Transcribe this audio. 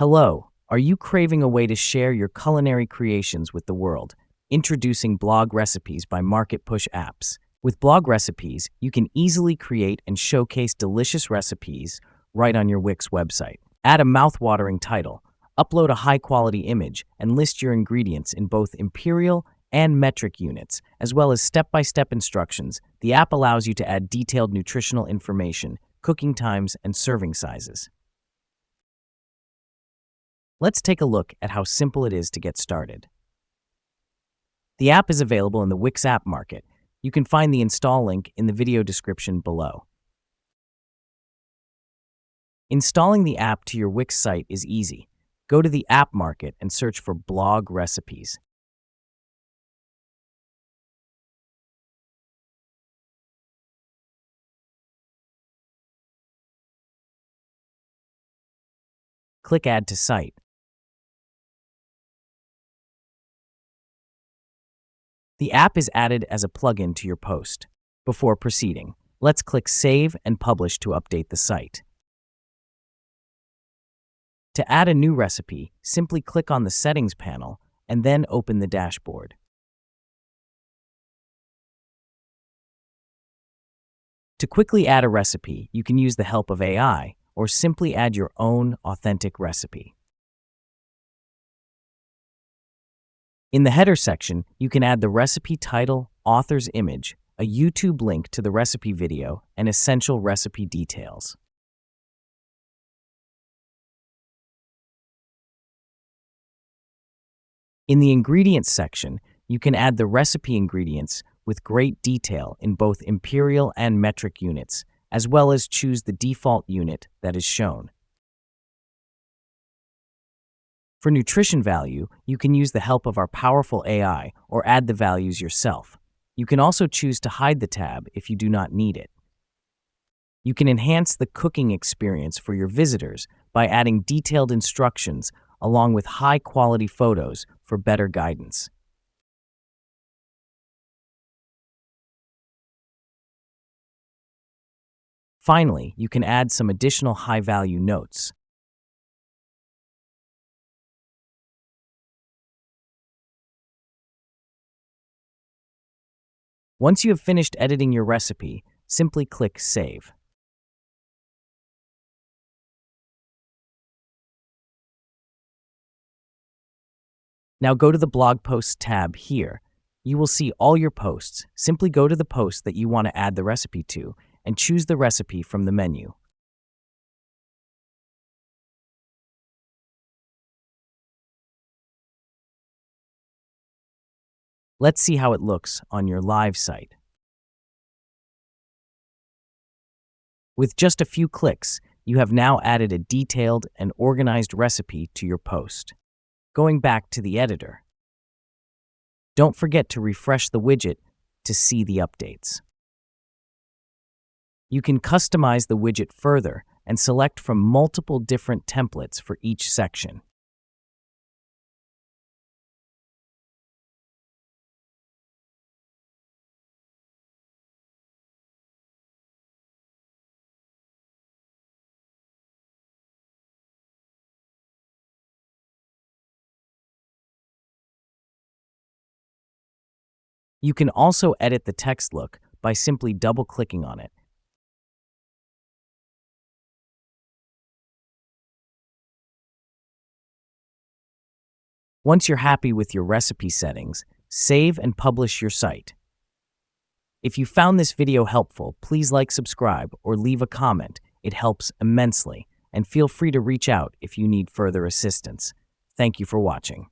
Hello, are you craving a way to share your culinary creations with the world? Introducing Blog Recipes by Market Push Apps. With Blog Recipes, you can easily create and showcase delicious recipes right on your Wix website. Add a mouth-watering title, upload a high-quality image, and list your ingredients in both imperial and metric units, as well as step-by-step instructions. The app allows you to add detailed nutritional information, cooking times, and serving sizes. Let's take a look at how simple it is to get started. The app is available in the Wix App Market. You can find the install link in the video description below. Installing the app to your Wix site is easy. Go to the App Market and search for Blog Recipes. Click Add to Site. The app is added as a plugin to your post. Before proceeding, let's click Save and Publish to update the site. To add a new recipe, simply click on the Settings panel and then open the dashboard. To quickly add a recipe, you can use the help of AI or simply add your own authentic recipe. In the header section, you can add the recipe title, author's image, a YouTube link to the recipe video, and essential recipe details. In the ingredients section, you can add the recipe ingredients with great detail in both imperial and metric units, as well as choose the default unit that is shown. For nutrition value, you can use the help of our powerful AI or add the values yourself. You can also choose to hide the tab if you do not need it. You can enhance the cooking experience for your visitors by adding detailed instructions along with high-quality photos for better guidance. Finally, you can add some additional high-value notes. Once you have finished editing your recipe, simply click Save. Now go to the Blog Posts tab here. You will see all your posts. Simply go to the post that you want to add the recipe to and choose the recipe from the menu. Let's see how it looks on your live site. With just a few clicks, you have now added a detailed and organized recipe to your post. Going back to the editor, don't forget to refresh the widget to see the updates. You can customize the widget further and select from multiple different templates for each section. You can also edit the text look by simply double-clicking on it. Once you're happy with your recipe settings, save and publish your site. If you found this video helpful, please like, subscribe, or leave a comment. It helps immensely, and feel free to reach out if you need further assistance. Thank you for watching.